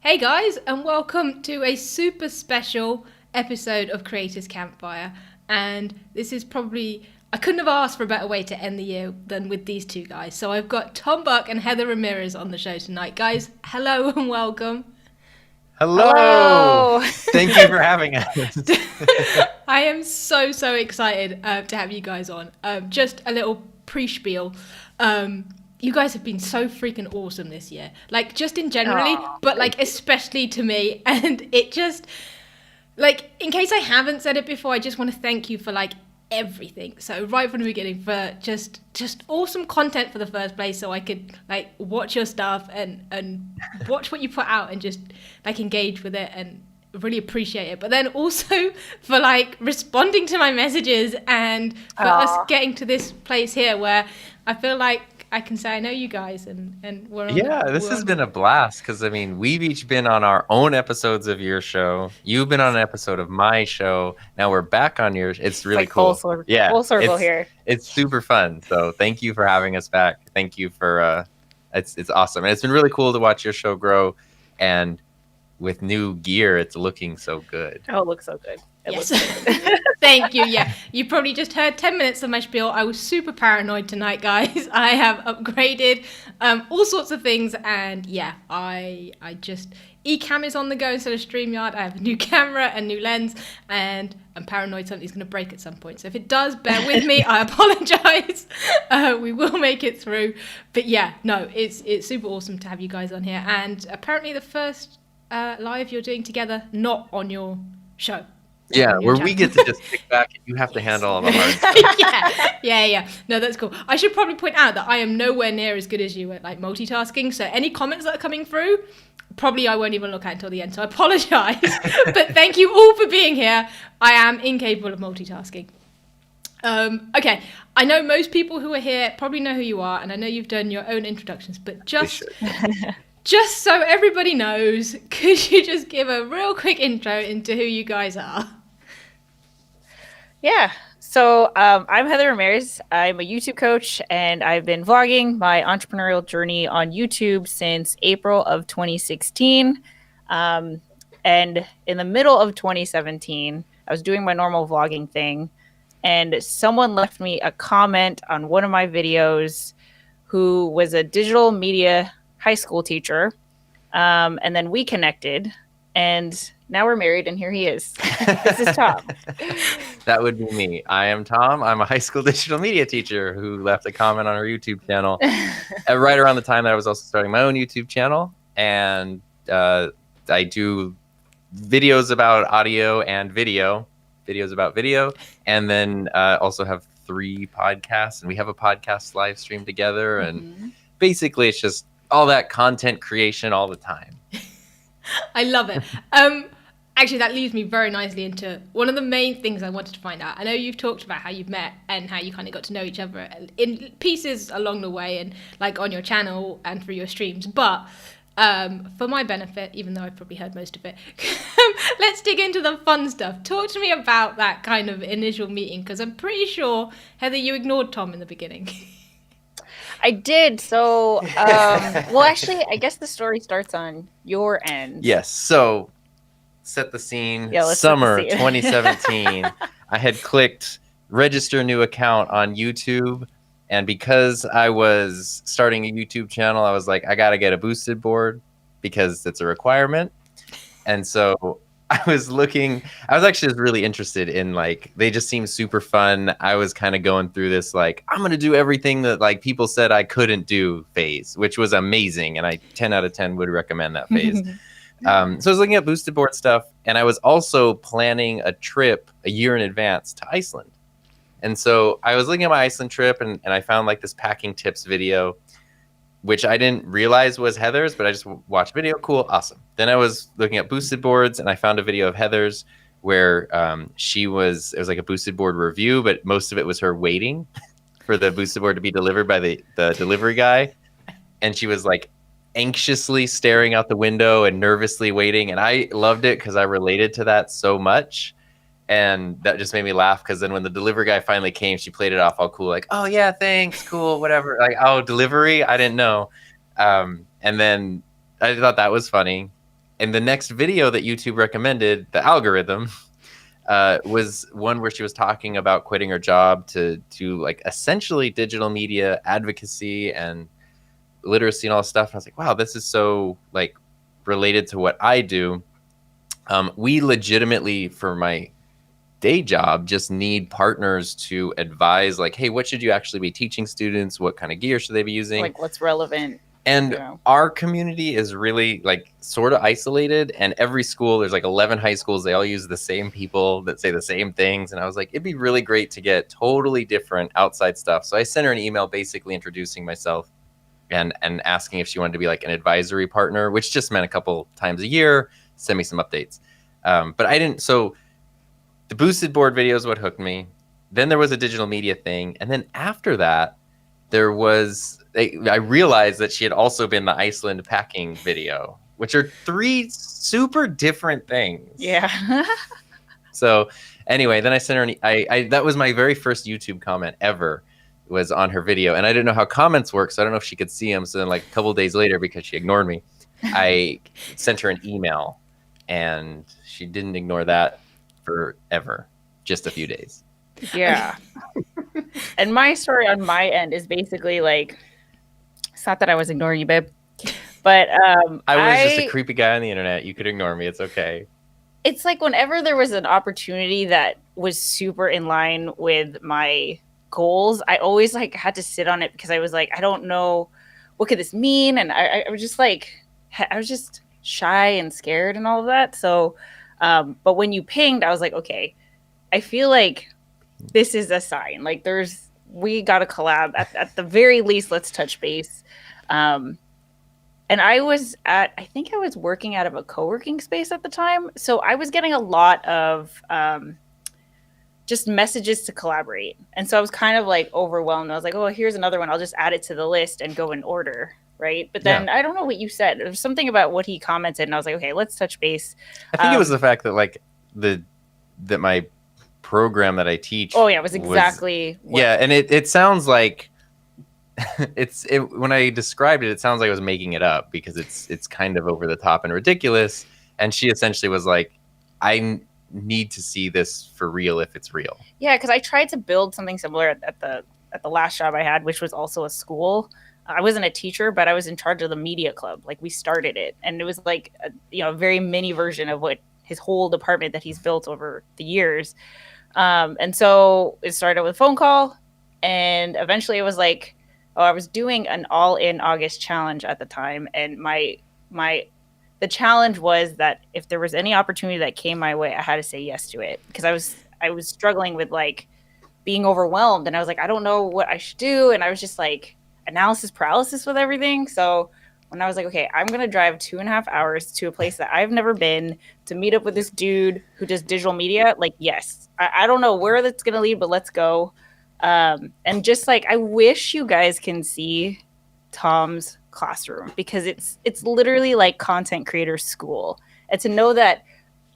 Hey guys, and welcome to a super special episode of Creators Campfire. And this is probably, I couldn't have asked for a better way to end the year than with these two guys. So I've got Tom Buck and Heather Ramirez on the show tonight. Guys, hello and welcome. Hello. Thank you for having us. I am so excited to have you guys on. Just a little pre-spiel. You guys have been so freaking awesome this year. Like, just in generally, but like especially to me. And it just, like, in case I haven't said it before, I just want to thank you for like everything. So right from the beginning, for just awesome content for the first place, so I could like watch your stuff and watch what you put out and just like engage with it and really appreciate it. But then also for like responding to my messages and for us getting to this place here where I feel like I can say I know you guys and we're on. Yeah, this has been a blast because I mean we've each been on our own episodes of your show. You've been on an episode of my show. Now we're back on yours. It's really cool. Full circle here. It's super fun. So thank you for having us back. Thank you for it's awesome. And it's been really cool to watch your show grow, and with new gear, it's looking so good. Oh, it looks so good. Yes. Thank you. Yeah, you probably just heard 10 minutes of my spiel. I was super paranoid tonight, guys. I have upgraded all sorts of things, and yeah, I just Ecamm is on the go instead of StreamYard. I have a new camera and new lens, and I'm paranoid something's going to break at some point. So if it does, bear with me. I apologize. We will make it through. But yeah, no, it's super awesome to have you guys on here, and apparently the first live you're doing together, not on your show. Yeah, where we get to just kick back and you have to handle all the hard stuff. Yeah. No, that's cool. I should probably point out that I am nowhere near as good as you at like multitasking. So any comments that are coming through, probably I won't even look at until the end. So I apologize. But thank you all for being here. I am incapable of multitasking. Okay, I know most people who are here probably know who you are, and I know you've done your own introductions, but just so everybody knows, could you just give a real quick intro into who you guys are? Yeah. So I'm Heather Ramirez. I'm a YouTube coach, and I've been vlogging my entrepreneurial journey on YouTube since April of 2016. And in the middle of 2017, I was doing my normal vlogging thing, and someone left me a comment on one of my videos who was a digital media high school teacher. And then we connected, and now we're married, and here he is. This is Tom. That would be me. I am Tom. I'm a high school digital media teacher who left a comment on our YouTube channel right around the time that I was also starting my own YouTube channel. And I do videos about audio and videos about video, and then also have 3 podcasts, and we have a podcast live stream together. And basically it's just all that content creation all the time. I love it. Actually, that leads me very nicely into one of the main things I wanted to find out. I know you've talked about how you've met and how you kind of got to know each other in pieces along the way and like on your channel and through your streams. But for my benefit, even though I've probably heard most of it, let's dig into the fun stuff. Talk to me about that kind of initial meeting, because I'm pretty sure, Heather, you ignored Tom in the beginning. I did. So, well, actually, I guess the story starts on your end. Yes. So, set the scene. Yeah, Summer set the scene. 2017. I had clicked register new account on YouTube. And because I was starting a YouTube channel, I was like, I got to get a boosted board because it's a requirement. And so I was actually just really interested in, like, they just seemed super fun. I was kind of going through this, like, I'm going to do everything that like people said I couldn't do phase, which was amazing. And I 10 out of 10 would recommend that phase. So I was looking at boosted board stuff, and I was also planning a trip a year in advance to Iceland. And so I was looking at my Iceland trip, and I found like this packing tips video, which I didn't realize was Heather's, but I just watched video. Cool. Awesome. Then I was looking at boosted boards, and I found a video of Heather's where it was like a boosted board review, but most of it was her waiting for the boosted board to be delivered by the delivery guy. And she was like anxiously staring out the window and nervously waiting. And I loved it because I related to that so much. And that just made me laugh, because then when the delivery guy finally came, she played it off all cool, like, oh yeah, thanks, cool, whatever. Like, oh, delivery? I didn't know. And then I thought that was funny. and the next video that YouTube recommended, the algorithm, was one where she was talking about quitting her job to do like essentially digital media advocacy and literacy and all this stuff. And I was like, wow, this is so like related to what I do. We legitimately, for my day job, just need partners to advise, like, hey, what should you actually be teaching students? What kind of gear should they be using? Like what's relevant. And our community is really like sort of isolated, and every school, there's like 11 high schools. They all use the same people that say the same things. And I was like, it'd be really great to get totally different outside stuff. So I sent her an email basically introducing myself and asking if she wanted to be like an advisory partner, which just meant a couple times a year, send me some updates. But I didn't. So the boosted board video is what hooked me. Then there was a digital media thing. And then after that, there was, I realized that she had also been the Iceland packing video, which are 3 super different things. Yeah. So anyway, then I sent her, that was my very first YouTube comment ever, was on her video. And I didn't know how comments work, so I don't know if she could see them. So then like a couple of days later, because she ignored me, I sent her an email, and she didn't ignore that forever, just a few days. Yeah. And my story on my end is basically like, it's not that I was ignoring you, babe, but I was just a creepy guy on the internet. You could ignore me. It's okay. It's like whenever there was an opportunity that was super in line with my goals, I always like had to sit on it because I was like, I don't know, what could this mean? And I was just like, I was just shy and scared and all of that. So, but when you pinged, I was like, okay, I feel like this is a sign. Like we got a collab at the very least. Let's touch base. And I think I was working out of a co-working space at the time. So I was getting a lot of just messages to collaborate. And so I was kind of like overwhelmed. I was like, oh, here's another one. I'll just add it to the list and go in order. Right. But then I don't know what you said. There was something about what he commented. And I was like, okay, let's touch base. I think it was the fact that like that my program that I teach. Oh yeah, it was exactly. And it sounds like when I described it, it sounds like I was making it up because it's kind of over the top and ridiculous. And she essentially was like, I need to see this for real if it's real. Yeah, because I tried to build something similar at the last job I had, which was also a school. I wasn't a teacher, but I was in charge of the media club. Like we started it, and it was like a very mini version of what his whole department that he's built over the years. And so it started with a phone call, and eventually it was like, I was doing an all-in August challenge at the time, and the challenge was that if there was any opportunity that came my way, I had to say yes to it because I was struggling with like being overwhelmed, and I was like, I don't know what I should do, and I was just like analysis paralysis with everything. So when I was like, okay, I'm gonna drive 2.5 hours to a place that I've never been to meet up with this dude who does digital media, like yes, I don't know where that's gonna lead, but let's go. And just like I wish you guys can see Tom's classroom because it's literally like content creator school, and to know that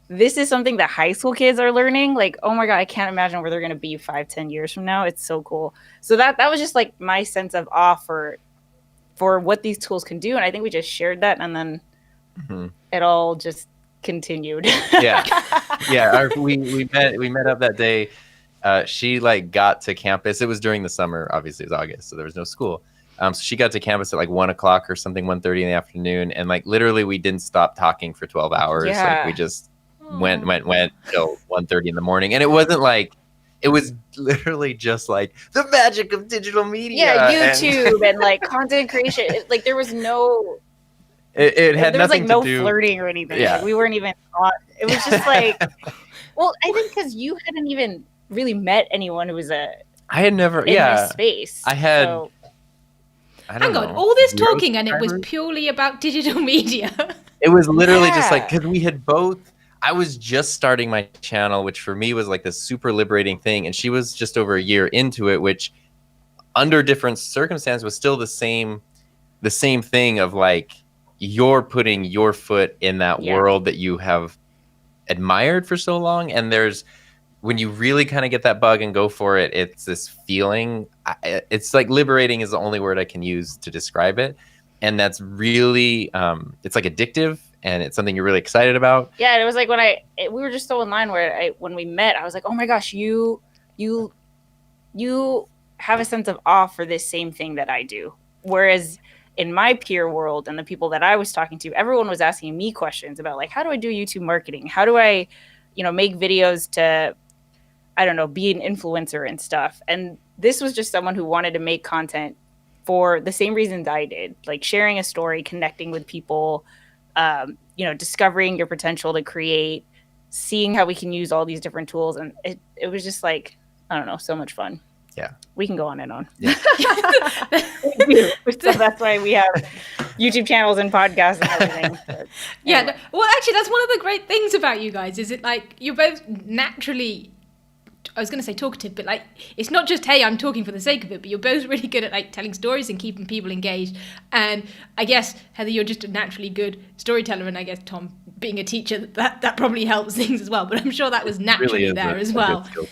this is something that high school kids are learning, like, oh my God, I can't imagine where they're going to be 5-10 years from now. It's so cool. So that was just like my sense of awe for what these tools can do. And I think we just shared that, and then it all just continued. Yeah. We met up that day. She like got to campus. It was during the summer, obviously it was August, so there was no school. So she got to campus at like 1 o'clock or something, 1:30 in the afternoon. And like literally we didn't stop talking for 12 hours. Yeah. Like we just went till 1:30 in the morning. And it wasn't like, it was literally just like the magic of digital media. Yeah, YouTube and like content creation. Like there was no, it had there was nothing like no to do flirting or anything. Yeah. Like, we weren't even on. It was just like, well, I think because you hadn't even really met anyone who was I had never, in this space. I had. So. Hang on, all this talking and it was purely about digital media. It was literally just like, because we had both, I was just starting my channel, which for me was like this super liberating thing. And she was just over a year into it, which under different circumstances was still the same thing of like, you're putting your foot in that world that you have admired for so long. And when you really kind of get that bug and go for it, it's this feeling. It's like liberating is the only word I can use to describe it. and that's really it's like addictive, and it's something you're really excited about. Yeah, it was like we were just so in line where when we met, I was like, oh my gosh, you have a sense of awe for this same thing that I do. Whereas in my peer world and the people that I was talking to, everyone was asking me questions about like, how do I do YouTube marketing? How do I, make videos to, I don't know, be an influencer and stuff. And this was just someone who wanted to make content for the same reasons I did, like sharing a story, connecting with people, discovering your potential to create, seeing how we can use all these different tools. And it was just like, I don't know, so much fun. Yeah. We can go on and on. Yeah. So that's why we have YouTube channels and podcasts and everything. But, Yeah. anyway. Well, actually, that's one of the great things about you guys. Is it like you're both naturally, I was going to say talkative, but like it's not just, hey, I'm talking for the sake of it, but you're both really good at like telling stories and keeping people engaged. And I guess, Heather, you're just a naturally good storyteller, and I guess Tom, being a teacher, that probably helps things as well. But I'm sure that was naturally Really there as a well. good skill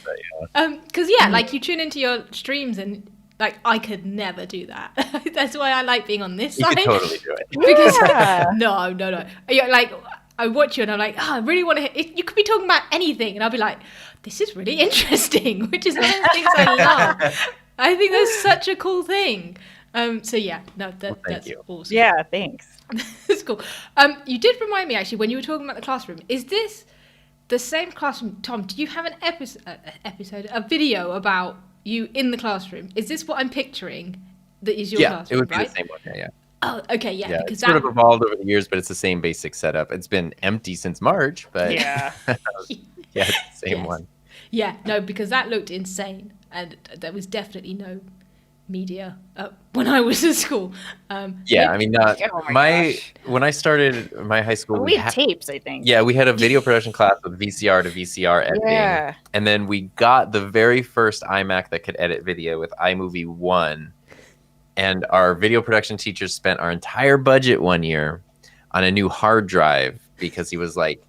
set, Because like you tune into your streams and like I could never do that. That's why I like being on this You side. could totally do it. Because Yeah. no. Yeah, like I watch you and I'm like, I really want to. You could be talking about anything, and I'll be like, this is really interesting, which is one of the things I love. I think that's such a cool thing. So yeah, no, that's you. awesome. Yeah, thanks. That's cool. You did remind me actually when you were talking about the classroom. Is this the same classroom, Tom? Do you have an a video about you in the classroom? Is this what I'm picturing? That is your classroom, it would be right? the same one. Yeah. Oh, okay, yeah. Yeah, Because it's sort of evolved over the years, but it's the same basic setup. It's been empty since March, but Yeah. yeah, it's the same Yes. one. Yeah, no, because that looked insane, and there was definitely no media when I was at school. Yeah, I mean, Oh my gosh. when I started my high school, We had tapes, I think. yeah, we had a video production class with VCR to VCR editing, Yeah. and then we got the very first iMac that could edit video with iMovie 1, and our video production teacher spent our entire budget one year on a new hard drive because he was like,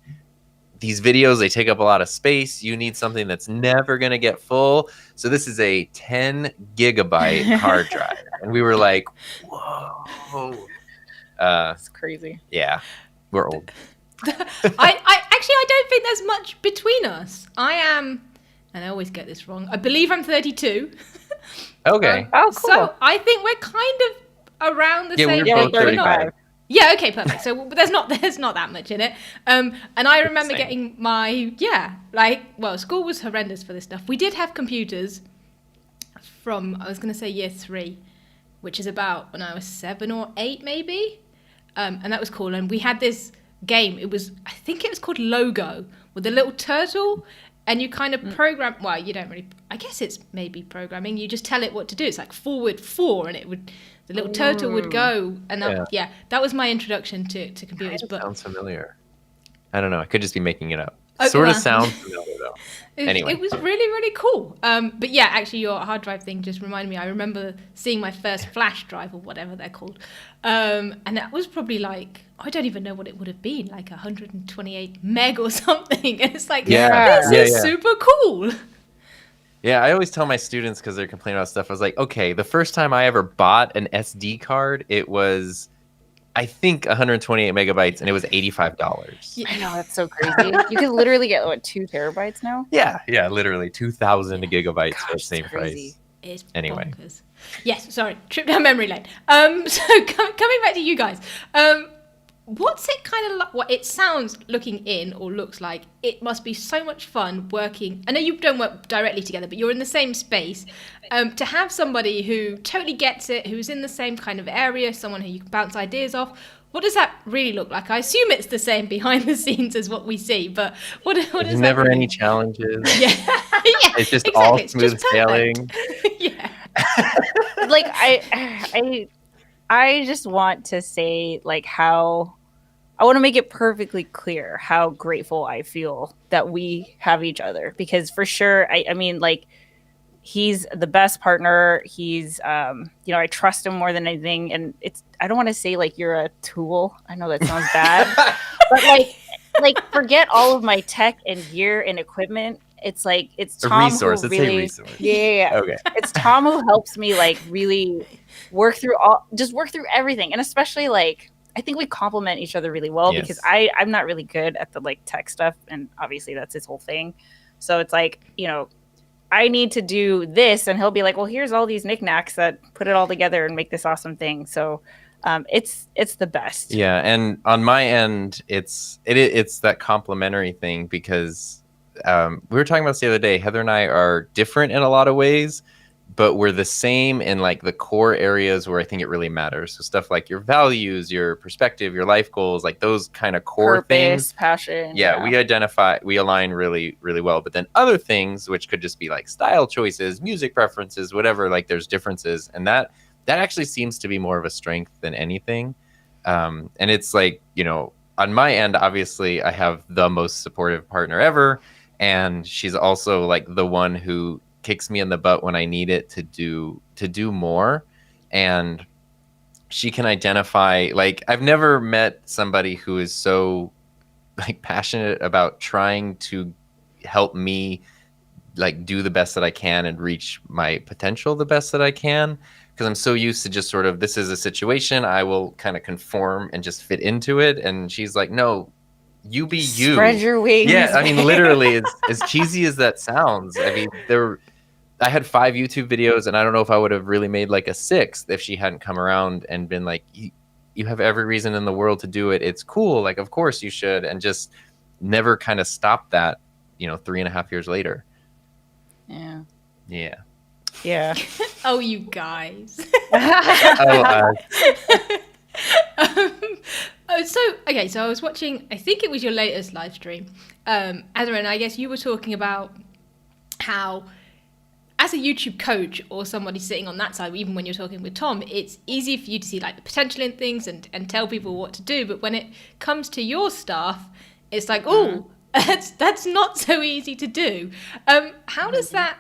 these videos, they take up a lot of space. You need something that's never going to get full. So this is a 10 gigabyte hard drive. And we were like, whoa. It's crazy. Yeah, we're old. I don't think there's much between us. I am, and I always get this wrong, I believe I'm 32. Okay. Oh, cool. So I think we're kind of around the Yeah, same we're age. both but not- 35. Yeah, okay, perfect. So there's not that much in it. And I remember Same. getting my school was horrendous for this stuff. We did have computers from, I was going to say year 3, which is about when I was 7 or 8 maybe. And that was cool. And we had this game. I think it was called Logo, with a little turtle. And you kind of program, well, you don't really, I guess it's maybe programming. You just tell it what to do. It's like forward 4, and the little turtle would go. And that was my introduction to computers. But Sounds familiar. I don't know. I could just be making it up. Oh, Sort of well. sounds familiar, though. Anyway. It was really, really cool. But yeah, actually, your hard drive thing just reminded me. I remember seeing my first flash drive, or whatever they're called. And that was probably like, I don't even know what it would have been, like 128 meg or something. And it's like, this is super cool. Yeah, I always tell my students, because they're complaining about stuff, I was like, okay, the first time I ever bought an SD card, it was, I think, 128 megabytes, and it was $85. I know, that's so crazy. You can literally get, 2 terabytes now? Yeah, literally 2,000 gigabytes for the Gosh, same it's crazy. price. It's Anyway. bonkers. Yes, sorry, trip down memory lane. So coming back to you guys, what's it kind of like? What it sounds looking in, or looks like it must be so much fun working. I know you don't work directly together, but you're in the same space. To have somebody who totally gets it, who's in the same kind of area, someone who you can bounce ideas off. What does that really look like? I assume it's the same behind the scenes as what we see, but what is There's that? never really- any challenges. Yeah, It's just exactly. all It's smooth just perfect. sailing. Yeah. Like, I just want to say, like, how I want to make it perfectly clear how grateful I feel that we have each other, because for sure, I mean, like, he's the best partner. He's, I trust him more than anything. And I don't want to say like you're a tool. I know that sounds bad, but like forget all of my tech and gear and equipment it's like it's A Tom resource. who It's really a resource. yeah. Okay. It's Tom who helps me like really work through everything, and especially like I think we complement each other really well because Yes. I'm not really good at the like tech stuff, and obviously that's his whole thing. So it's like, you know, I need to do this, and he'll be like, well, here's all these knickknacks that put it all together and make this awesome thing. So it's the best. Yeah, and on my end, it's that complementary thing because we were talking about this the other day. Heather and I are different in a lot of ways, but we're the same in like the core areas where I think it really matters. So stuff like your values, your perspective, your life goals, like those kind of core Purpose, things. passion. Yeah, we align really, really well. But then other things, which could just be like style choices, music preferences, whatever, like there's differences. And that actually seems to be more of a strength than anything. And it's like, you know, on my end, obviously I have the most supportive partner ever. And she's also like the one who kicks me in the butt when I need it to do more. And she can identify, like, I've never met somebody who is so like passionate about trying to help me like do the best that I can and reach my potential the best that I can, because I'm so used to just sort of, this is a situation, I will kind of conform and just fit into it. And she's like, no, you be you. Spread your wings. Yeah, I mean, literally, as cheesy as that sounds, I mean, I had 5 YouTube videos, and I don't know if I would have really made like a 6th if she hadn't come around and been like, you have every reason in the world to do it. It's cool. Like, of course you should. And just never kind of stopped that, you know, 3.5 years later. Yeah. Yeah. Yeah. Oh, you guys. So I was watching, I think it was your latest live stream. Heather, and I guess you were talking about how as a YouTube coach or somebody sitting on that side, even when you're talking with Tom, it's easy for you to see like the potential in things and tell people what to do. But when it comes to your stuff, it's like, oh, that's not so easy to do. How does that,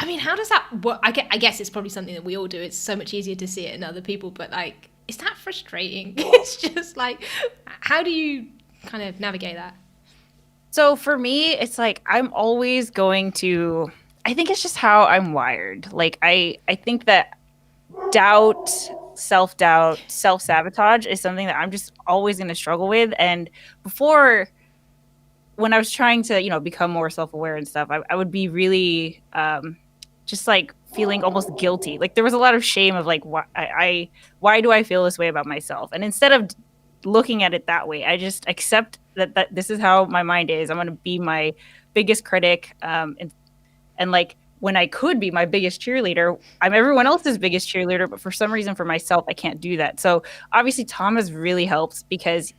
I mean, how does that work? I guess it's probably something that we all do. It's so much easier to see it in other people, but like, is that frustrating? It's just like, how do you kind of navigate that? So for me, it's like I'm always going to, I think it's just how I'm wired. Like I think that doubt, self-doubt, self-sabotage is something that I'm just always going to struggle with. And before, when I was trying to, you know, become more self-aware and stuff, I would be really just like feeling almost guilty. Like there was a lot of shame of like, why do I feel this way about myself? And instead of looking at it that way, I just accept that this is how my mind is. I'm going to be my biggest critic. And like when I could be my biggest cheerleader, I'm everyone else's biggest cheerleader. But for some reason, for myself, I can't do that. So obviously, Tom has really helped because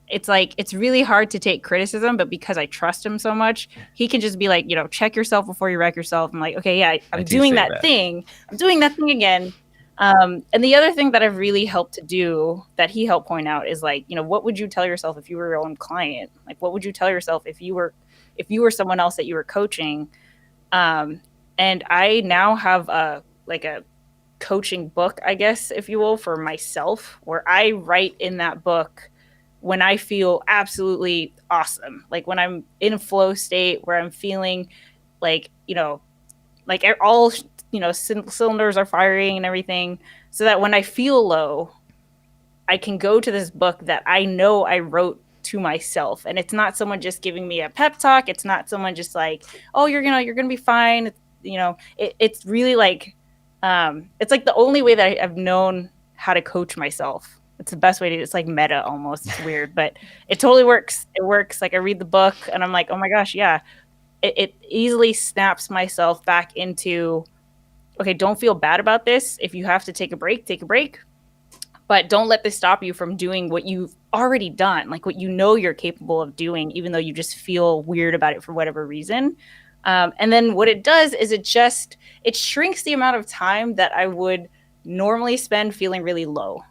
it's like it's really hard to take criticism, but because I trust him so much, he can just be like, you know, check yourself before you wreck yourself. I'm like, okay, yeah, I'm doing that thing. I'm doing that thing again. And the other thing that I've really helped to do that he helped point out is like, you know, what would you tell yourself if you were your own client? Like, what would you tell yourself if you were someone else that you were coaching? And I now have a coaching book, I guess, if you will, for myself, where I write in that book when I feel absolutely awesome, like when I'm in a flow state where I'm feeling like, you know, like all, you know, cylinders are firing and everything, so that when I feel low, I can go to this book that I know I wrote to myself. And it's not someone just giving me a pep talk. It's not someone just like, oh, you're gonna be fine. You know, it's really like, it's like the only way that I've known how to coach myself. It's the best way to do it. It's like meta almost. It's weird, but it totally works. It works. Like I read the book and I'm like, oh my gosh, yeah. It easily snaps myself back into, okay, don't feel bad about this. If you have to take a break, take a break. But don't let this stop you from doing what you've already done, like what you know you're capable of doing, even though you just feel weird about it for whatever reason. And then what it does is it shrinks the amount of time that I would normally spend feeling really low.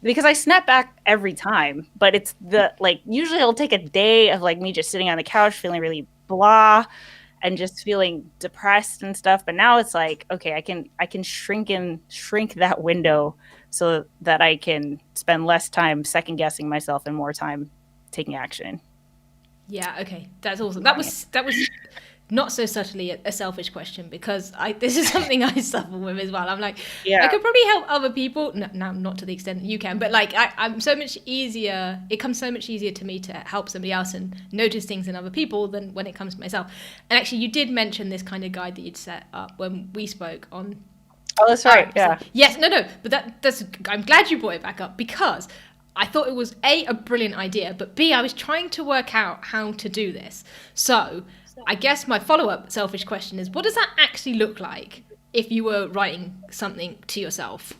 Because I snap back every time, but it's usually it'll take a day of like me just sitting on the couch feeling really blah and just feeling depressed and stuff. But now it's like, okay, I can shrink that window so that I can spend less time second guessing myself and more time taking action. Yeah, okay, that's awesome. That was not so subtly a selfish question, because this is something I suffer with as well. I'm like, I could probably help other people. No, not to the extent that you can, but like I'm so much easier. It comes so much easier to me to help somebody else and notice things in other people than when it comes to myself. And actually, you did mention this kind of guide that you'd set up when we spoke on. Oh, that's right. Yeah. Yes. No. But that's. I'm glad you brought it back up, because I thought it was a brilliant idea, but B, I was trying to work out how to do this. So I guess my follow-up selfish question is, what does that actually look like if you were writing something to yourself?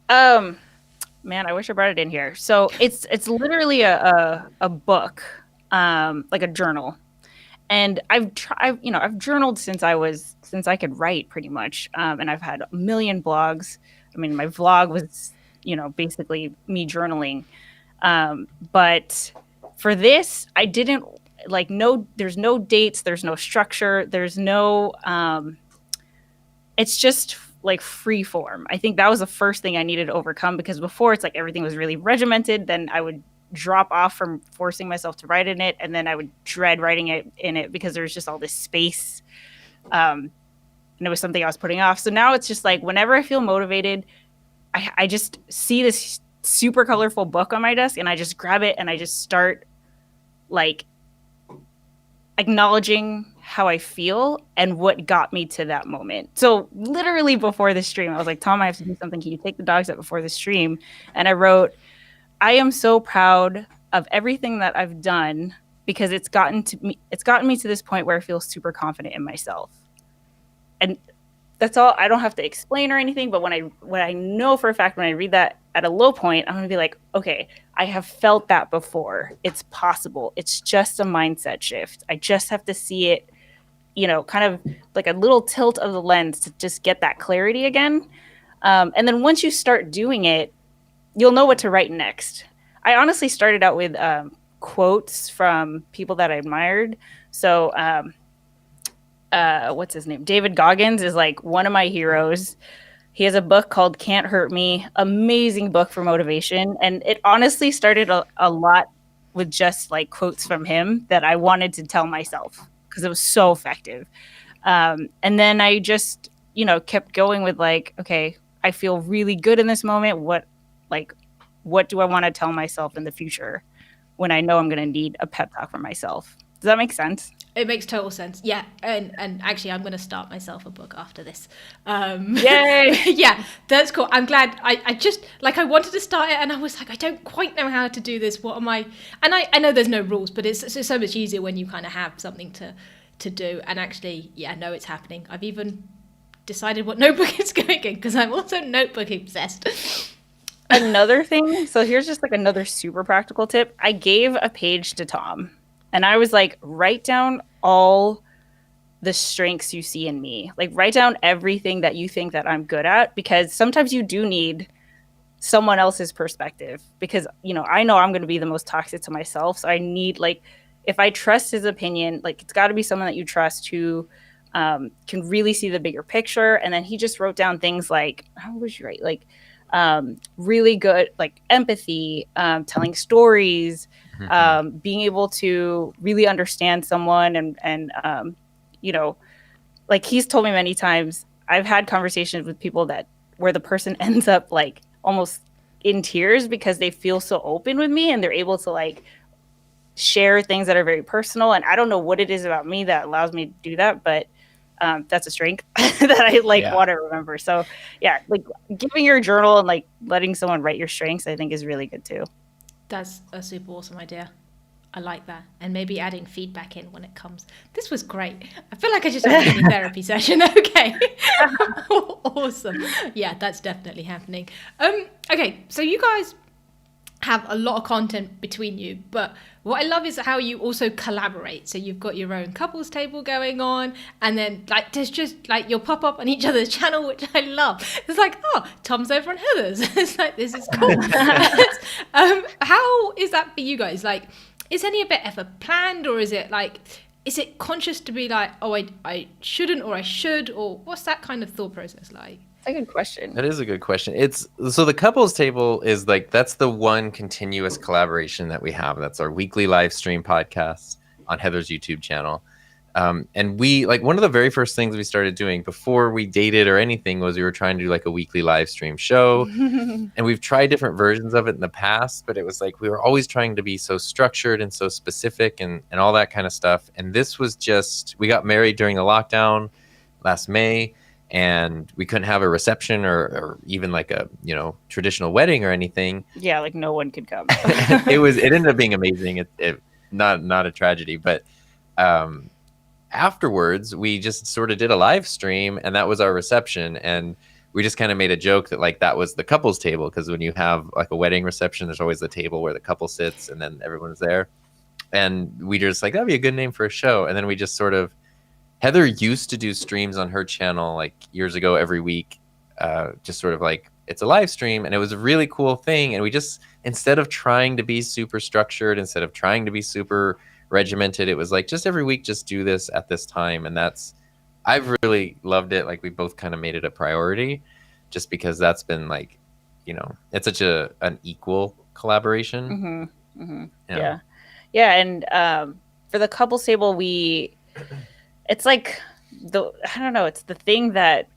Man, I wish I brought it in here. So it's literally a book, like a journal. And I've journaled since I could write, pretty much. And I've had a million blogs. I mean, my vlog was, basically me journaling. But for this, I didn't there's no dates, there's no structure, there's no, it's just like free form. I think that was the first thing I needed to overcome, because before it's like everything was really regimented. Then I would drop off from forcing myself to write in it, and then I would dread writing it in it because there was just all this space, and it was something I was putting off. So now it's just like whenever I feel motivated, I just see this super colorful book on my desk, and I just grab it and I just start like acknowledging how I feel and what got me to that moment. So literally before the stream, I was like, Tom, I have to do something. Can you take the dogs out before the stream? And I wrote, I am so proud of everything that I've done, because it's gotten me to this point where I feel super confident in myself. And that's all. I don't have to explain or anything, but when I know for a fact, when I read that at a low point, I'm going to be like, okay, I have felt that before. It's possible. It's just a mindset shift. I just have to see it, kind of like a little tilt of the lens to just get that clarity again. And then once you start doing it, you'll know what to write next. I honestly started out with quotes from people that I admired. So, what's his name? David Goggins is like one of my heroes. He has a book called Can't Hurt Me. Amazing book for motivation. And it honestly started a lot with just like quotes from him that I wanted to tell myself, because it was so effective. And then I just, kept going with like, okay, I feel really good in this moment. What do I want to tell myself in the future when I know I'm going to need a pep talk from myself? Does that make sense? It makes total sense. Yeah. And actually, I'm going to start myself a book after this. Yay! Yeah, that's cool. I'm glad. I just, I wanted to start it, and I was like, I don't quite know how to do this. What am I? And I know there's no rules, but it's so much easier when you kind of have something to do. And actually, yeah, no, it's happening. I've even decided what notebook it's going in, because I'm also notebook obsessed. Another thing, so here's just like another super practical tip. I gave a page to Tom, and I was like, write down all the strengths you see in me. Like, write down everything that you think that I'm good at, because sometimes you do need someone else's perspective, because, I know I'm going to be the most toxic to myself. So I need, if I trust his opinion, it's got to be someone that you trust who can really see the bigger picture. And then he just wrote down things like, how would you write? Really good, empathy, telling stories, being able to really understand someone, and he's told me many times, I've had conversations with people where the person ends up almost in tears because they feel so open with me, and they're able to share things that are very personal. And I don't know what it is about me that allows me to do that, but that's a strength that I want to remember. So yeah, giving your journal and letting someone write your strengths, I think is really good too. That's a super awesome idea. I like that. And maybe adding feedback in when it comes. This was great. I feel like I just had a mini therapy session. Okay. Awesome. Yeah, that's definitely happening. Okay, so you guys have a lot of content between you, but what I love is how you also collaborate. So you've got your own couples table going on, and then there's just you'll pop up on each other's channel, which I love. It's oh, Tom's over on Heather's. It's this is cool. How is that for you guys? Is any of it ever planned, or is it is it conscious to be oh, I shouldn't, or I should, or what's that kind of thought process like? a good question. That is a good question. It's so the couples table is like that's the one continuous collaboration that we have. That's our weekly live stream podcast on Heather's YouTube channel. And we like one of the very first things we started doing before we dated or anything was we were trying to do like a weekly live stream show. And we've tried different versions of it in the past, but it was like we were always trying to be so structured and so specific and all that kind of stuff. And this was just we got married during the lockdown last May. And we couldn't have a reception or even like a traditional wedding or anything. Yeah, like no one could come. It ended up being amazing. It not a tragedy, but afterwards we just sort of did a live stream, and that was our reception. And we just kind of made a joke that like that was the couples table, because when you have like a wedding reception, there's always the table where the couple sits, and then everyone's there. And we just like that'd be a good name for a show. And then we just sort of. Heather used to do streams on her channel like years ago every week, just sort of like it's a live stream, and it was a really cool thing. And we just, instead of trying to be super structured, instead of trying to be super regimented, it was like just every week, just do this at this time. And I've really loved it. Like we both kind of made it a priority just because that's been like, it's such an equal collaboration. Mm-hmm. Mm-hmm. Yeah. And for the couples table, it's like I don't know, it's the thing that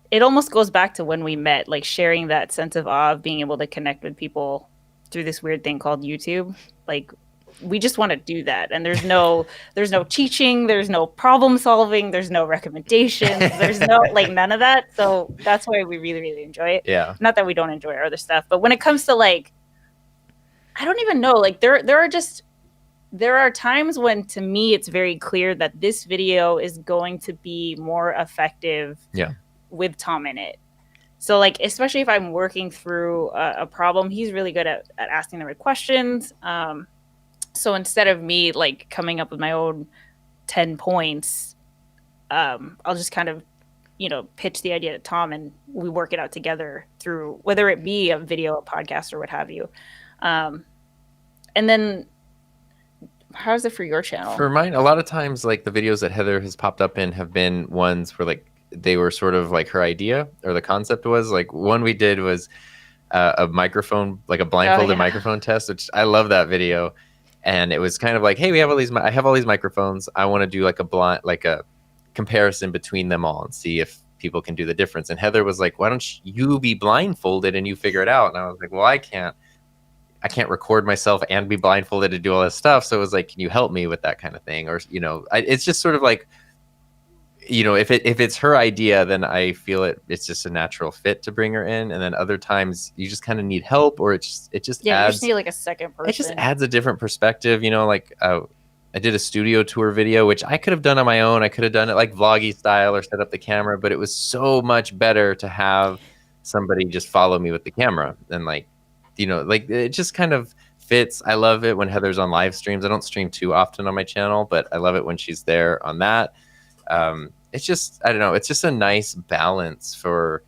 it almost goes back to when we met, like sharing that sense of awe of being able to connect with people through this weird thing called YouTube. Like we just want to do that. And there's no teaching, there's no problem solving, there's no recommendations, there's no like none of that. So that's why we really, really enjoy it. Yeah. Not that we don't enjoy our other stuff, but when it comes to like, I don't even know, like there are times when, to me, it's very clear that this video is going to be more effective with Tom in it. So, like, especially if I'm working through a problem, he's really good at asking the right questions. So instead of me, like, coming up with my own 10 points, I'll just kind of, pitch the idea to Tom, and we work it out together through, whether it be a video, a podcast, or what have you. And then... How's it for your channel? For mine, a lot of times, like the videos that Heather has popped up in have been ones where like they were sort of like her idea or the concept was like one we did was a microphone, like a blindfolded microphone test, which I love that video. And it was kind of like, hey, I have all these microphones. I want to do like a comparison between them all and see if people can do the difference. And Heather was like, why don't you be blindfolded and you figure it out? And I was like, well, I can't record myself and be blindfolded to do all this stuff. So it was like, can you help me with that kind of thing? Or, it's just sort of like, if it's her idea, then I feel it's just a natural fit to bring her in. And then other times you just kind of need help, or it just adds, you just need like a second person. It just adds a different perspective, like, I did a studio tour video, which I could have done on my own. I could have done it like vloggy style or set up the camera, but it was so much better to have somebody just follow me with the camera and like it just kind of fits. I love it when Heather's on live streams. I don't stream too often on my channel, but I love it when she's there on that. It's just, I don't know, it's just a nice balance for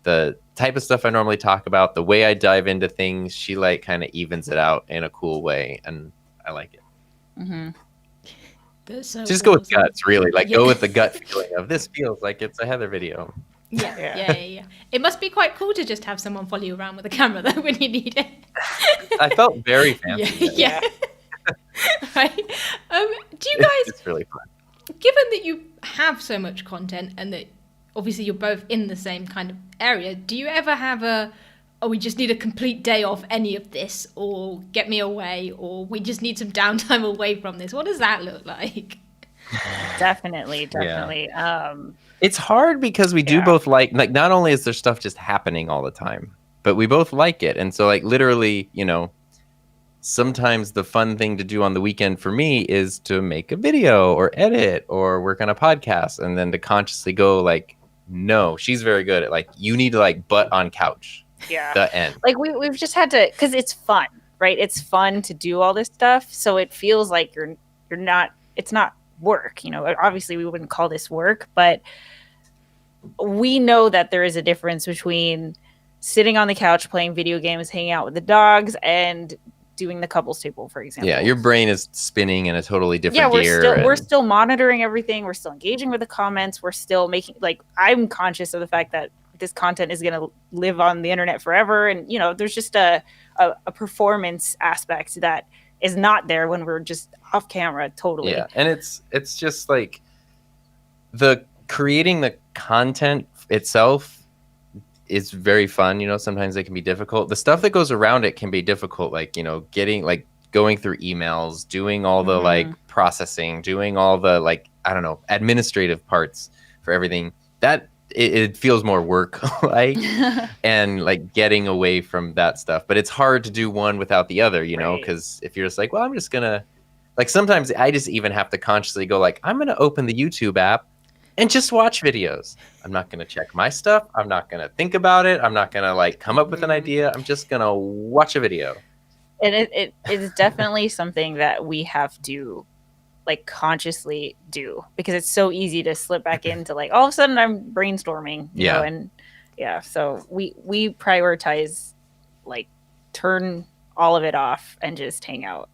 the type of stuff I normally talk about. The way I dive into things, she like kind of evens it out in a cool way, and I like it. Mm-hmm. Just go with guts, really. Like go with the gut feeling of this feels like it's a Heather video. Yeah. It must be quite cool to just have someone follow you around with a camera though when you need it. I felt very fancy. Yeah. Right. Do you guys? It's really fun. Given that you have so much content and that obviously you're both in the same kind of area, do you ever have we just need a complete day off any of this, or get me away, or we just need some downtime away from this? What does that look like? Definitely. Yeah. It's hard because we do both like not only is there stuff just happening all the time, but we both like it. And so like literally, sometimes the fun thing to do on the weekend for me is to make a video or edit or work on a podcast, and then to consciously go like, no, she's very good at like, you need to like butt on couch. Yeah. The end. Like we've just had to, because it's fun, right? It's fun to do all this stuff. So it feels like it's not work. Obviously we wouldn't call this work, but we know that there is a difference between sitting on the couch playing video games, hanging out with the dogs, and doing the couples table, for example. Yeah, your brain is spinning in a totally different gear. We're still monitoring everything. We're still engaging with the comments. We're still making, like, I'm conscious of the fact that this content is going to live on the internet forever. And, you know, there's just a performance aspect that is not there when we're just off camera. Totally. Yeah. And it's just like the creating the content itself is very fun. You know, sometimes it can be difficult. The stuff that goes around it can be difficult. Like, you know, going through emails, doing all the like processing, doing all the like, I don't know, administrative parts for everything. That it feels more work like and like getting away from that stuff. But it's hard to do one without the other, you know, because if you're just like, well, I'm just gonna like, sometimes I just even have to consciously go like, I'm gonna open the YouTube app and just watch videos. I'm not gonna check my stuff. I'm not gonna think about it. I'm not gonna like come up with an idea. I'm just gonna watch a video. And it is definitely something that we have to like consciously do, because it's so easy to slip back into like all of a sudden I'm brainstorming, you know, and so we prioritize like turn all of it off and just hang out.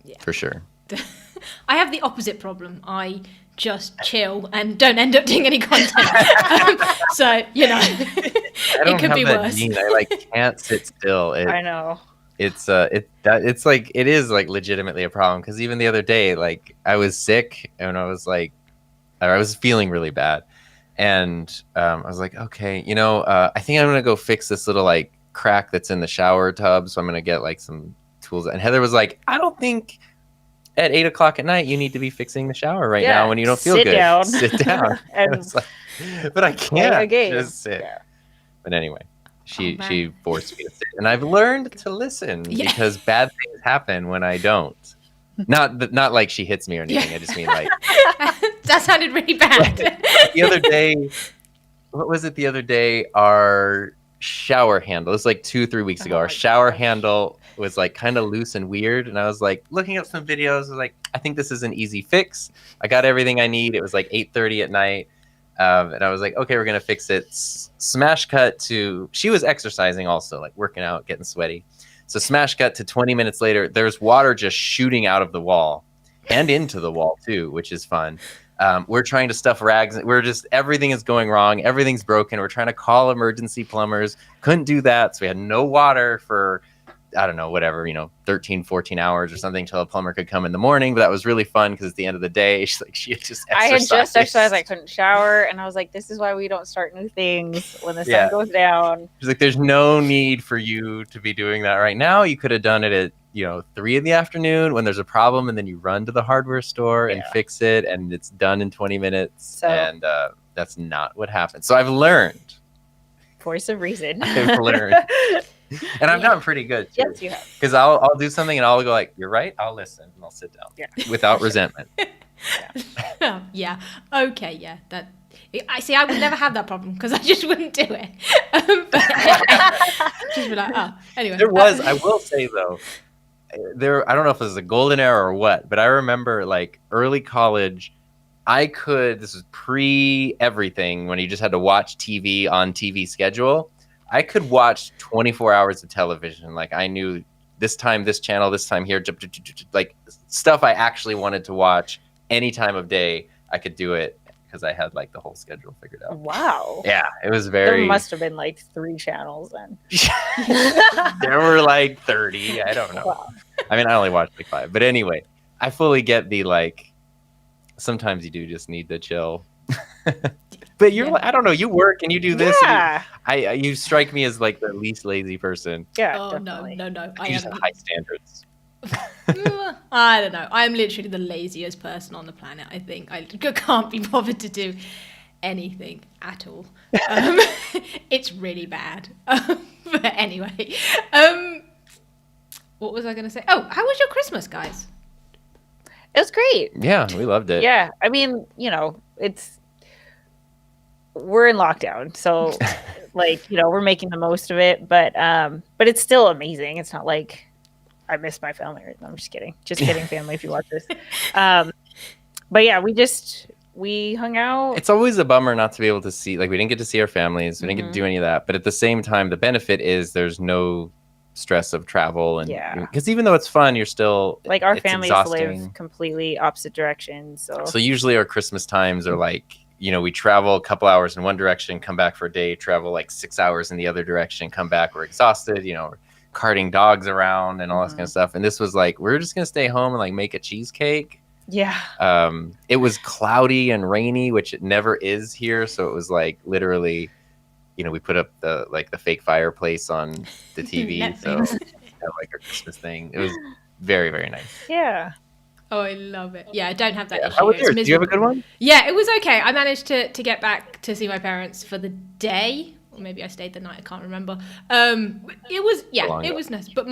Yeah, for sure. I have the opposite problem. I just chill and don't end up doing any content. So, you know, it could be worse. I like can't sit still. I know. It's like it is like legitimately a problem, because even the other day, like I was sick and I was feeling really bad, and I was like, okay, you know, I think I'm gonna go fix this little like crack that's in the shower tub, so I'm gonna get like some tools. And Heather was like, I don't think at 8 o'clock at night you need to be fixing the shower right now when you don't feel good. Sit down. And like, but I can't just sit. Yeah. But anyway. She forced me to sit, and I've learned to listen because bad things happen when I don't. Not like she hits me or anything. I just mean like that sounded really bad. The other day, what was it? The other day, our shower handle. It was like 2-3 weeks ago. Our shower handle was like kind of loose and weird, and I was like looking up some videos. I was like, I think this is an easy fix. I got everything I need. It was like 8:30 at night. And I was like, okay, we're going to fix it. Smash cut to, she was exercising also, like working out, getting sweaty. So smash cut to 20 minutes later, there's water just shooting out of the wall and into the wall too, which is fun. We're trying to stuff rags. Everything is going wrong. Everything's broken. We're trying to call emergency plumbers. Couldn't do that. So we had no water for, I don't know, whatever, 13, 14 hours or something till a plumber could come in the morning. But that was really fun because at the end of the day, she had just exercised. I had just exercised. I couldn't shower. And I was like, this is why we don't start new things when the sun goes down. She's like, there's no need for you to be doing that right now. You could have done it at, 3 in the afternoon when there's a problem, and then you run to the hardware store and fix it, and it's done in 20 minutes. And that's not what happened. So I've learned. Voice of reason. I've learned. And I've gotten pretty good too. Yes, you have. Because I'll do something and I'll go like, "You're right." I'll listen and I'll sit down without resentment. Yeah. Okay. Yeah. That. I see. I would never have that problem because I just wouldn't do it. Just be like, oh. Anyway. There was. I will say though, I don't know if it was a golden era or what, but I remember like early college. This was pre everything when you just had to watch TV on TV schedule. I could watch 24 hours of television. Like I knew this time, this channel, this time here, like stuff I actually wanted to watch any time of day. I could do it because I had like the whole schedule figured out. Wow. Yeah, it was very. There must have been like 3 channels then. There were like 30. I don't know. Wow. I mean, I only watched like 5. But anyway, I fully get the like. Sometimes you do just need to chill. But you're like, I don't know, you work and you do this. Yeah. You strike me as like the least lazy person. Yeah. Oh, definitely. no. You just have high standards. I don't know. I'm literally the laziest person on the planet, I think. I can't be bothered to do anything at all. It's really bad. But anyway. What was I going to say? Oh, how was your Christmas, guys? It was great. Yeah, we loved it. Yeah. I mean, we're in lockdown, so like, we're making the most of it, but it's still amazing. It's not like I miss my family. I'm just kidding. Just kidding, family, if you watch this. But yeah, we hung out. It's always a bummer not to be able to see, like we didn't get to see our families. We didn't get to do any of that. But at the same time, the benefit is there's no stress of travel, and because even though it's fun, you're still like our families live completely opposite directions. So usually our Christmas times are like we travel a couple hours in one direction, come back for a day, travel like 6 hours in the other direction, come back, we're exhausted, we're carting dogs around and all that kind of stuff. And this was like, we're just gonna stay home and like make a cheesecake. Yeah. It was cloudy and rainy, which it never is here. So it was like literally, we put up the fake fireplace on the TV. So like a Christmas thing. It was very, very nice. Yeah. Oh, I love it. Yeah, I don't have that issue. How was yours? Do you have a good one? Yeah, it was okay. I managed to get back to see my parents for the day. Or maybe I stayed the night. I can't remember. It was nice. But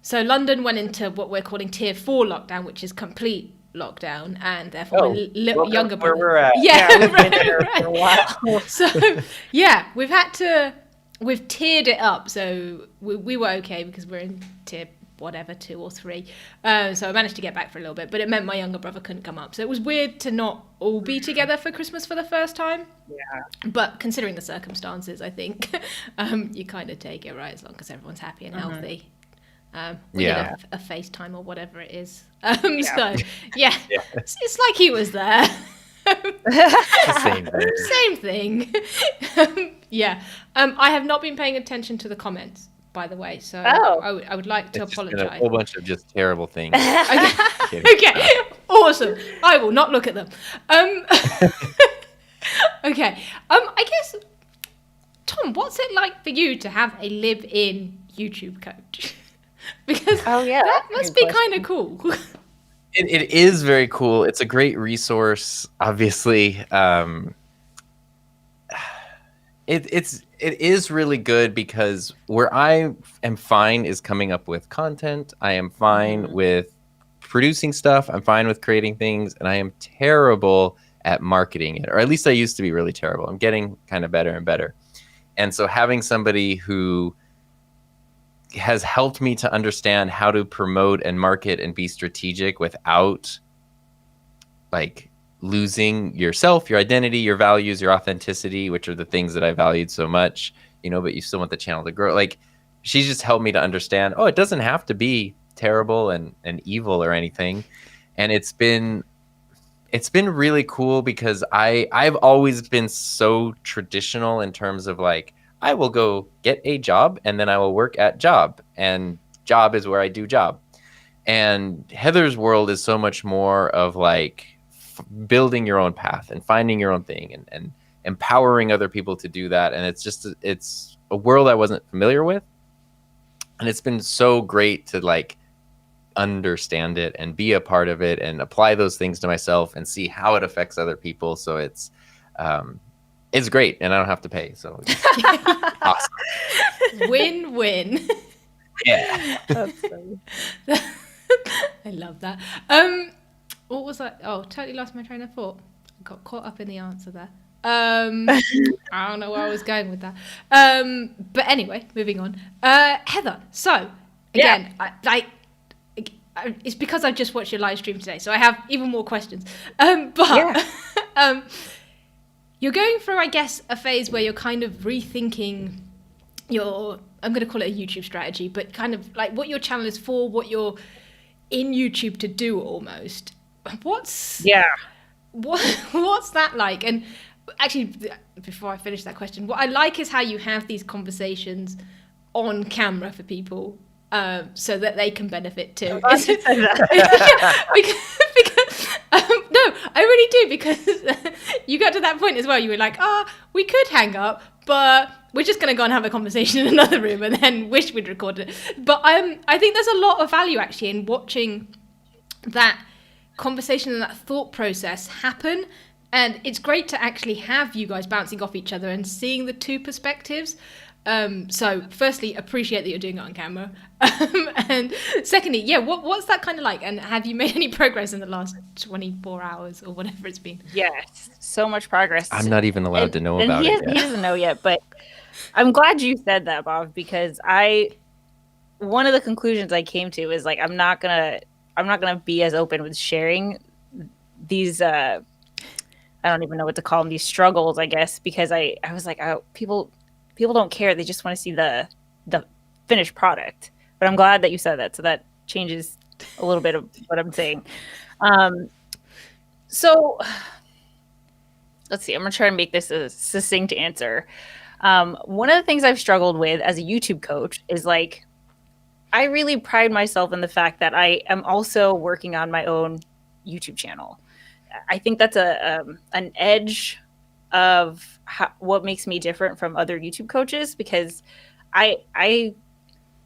so London went into what we're calling tier 4 lockdown, which is complete lockdown, and therefore my younger brother. Where we're at. Yeah, we've been there for a while. So we've tiered it up. So we were okay because we're in tier whatever 2 or 3. So I managed to get back for a little bit, but it meant my younger brother couldn't come up. So it was weird to not all be together for Christmas for the first time. Yeah. But considering the circumstances, I think you kind of take it, right, as long as everyone's happy and healthy. We did a FaceTime or whatever it is. So yeah, it's like he was there. Same thing. I have not been paying attention to the comments, by the way, so I would like to apologize. A whole bunch of just terrible things. Okay, awesome. I will not look at them. Okay. I guess, Tom, what's it like for you to have a live-in YouTube coach? Because that must be kind of cool. It is very cool. It's a great resource, obviously. It is really good because where I am fine is coming up with content. I am fine with producing stuff. I'm fine with creating things, and I am terrible at marketing it, or at least I used to be really terrible. I'm getting kind of better and better. And so having somebody who has helped me to understand how to promote and market and be strategic without like losing yourself, your identity, your values, your authenticity, which are the things that I valued so much, but you still want the channel to grow. Like, she's just helped me to understand, it doesn't have to be terrible and evil or anything. And it's been really cool because I've always been so traditional in terms of like, I will go get a job and then I will work at job, and job is where I do job. And Heather's world is so much more of like building your own path and finding your own thing and empowering other people to do that. And it's a world I wasn't familiar with. And it's been so great to like understand it and be a part of it and apply those things to myself and see how it affects other people. So it's great, and I don't have to pay. So awesome. Win-win. Yeah. That's funny. I love that. What was that? Oh, totally lost my train of thought. Got caught up in the answer there. I don't know where I was going with that. But anyway, moving on. Heather, so again, it's because I just watched your live stream today, so I have even more questions. You're going through, I guess, a phase where you're kind of rethinking I'm going to call it a YouTube strategy, but kind of like what your channel is for, what you're in YouTube to do almost. What's that like? And actually, before I finish that question, what I like is how you have these conversations on camera for people, so that they can benefit too. No, I really do, because you got to that point as well. You were like, we could hang up, but we're just going to go and have a conversation in another room and then wish we'd recorded it. But I think there's a lot of value actually in watching that conversation and that thought process happen. And it's great to actually have you guys bouncing off each other and seeing the two perspectives. So firstly, appreciate that you're doing it on camera. And secondly, what's that kind of like? And have you made any progress in the last 24 hours or whatever it's been? Yes, so much progress. I'm not even allowed to know about it yet. He doesn't know yet, but I'm glad you said that, Bob, because one of the conclusions I came to is like, I'm not gonna be as open with sharing these, I don't even know what to call them, these struggles, I guess, because I was like, people don't care. They just want to see the finished product. But I'm glad that you said that. So that changes a little bit of what I'm saying. So let's see. I'm gonna try to make this a succinct answer. One of the things I've struggled with as a YouTube coach is like, I really pride myself in the fact that I am also working on my own YouTube channel. I think that's an edge of what makes me different from other YouTube coaches, because I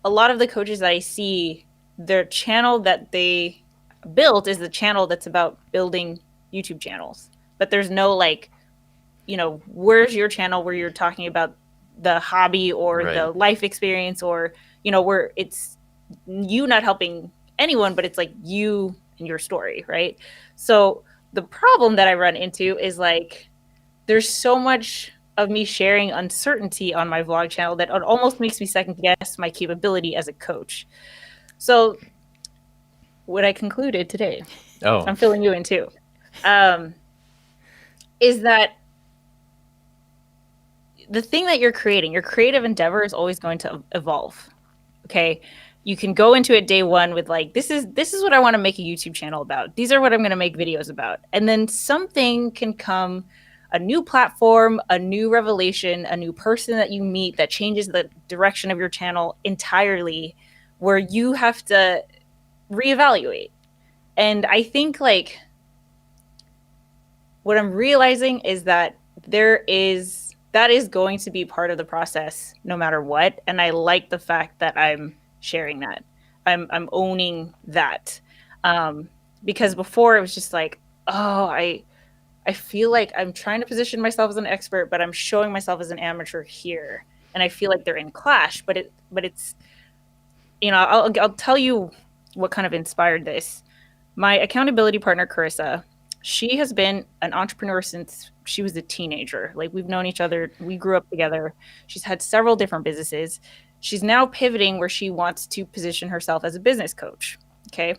a lot of the coaches that I see, their channel that they built is the channel that's about building YouTube channels, but there's no like, where's your channel where you're talking about the hobby or Right. the life experience, or where it's you not helping anyone, but it's like you and your story, right? So the problem that I run into is like, there's so much of me sharing uncertainty on my vlog channel that it almost makes me second guess my capability as a coach. So what I concluded today, I'm filling you in too, is that the thing that you're creating, your creative endeavor is always going to evolve. Okay. You can go into it day one with like, this is what I want to make a YouTube channel about. These are what I'm going to make videos about. And then something can come, a new platform, a new revelation, a new person that you meet that changes the direction of your channel entirely, where you have to reevaluate. And I think like what I'm realizing is that that is going to be part of the process no matter what. And I like the fact that I'm sharing that. I'm owning that. Because before it was just like, oh, I feel like I'm trying to position myself as an expert, but I'm showing myself as an amateur here. And I feel like they're in clash, but it's, I'll tell you what kind of inspired this. My accountability partner, Carissa, she has been an entrepreneur since she was a teenager. Like, we've known each other. We grew up together. She's had several different businesses. She's now pivoting where she wants to position herself as a business coach. Okay.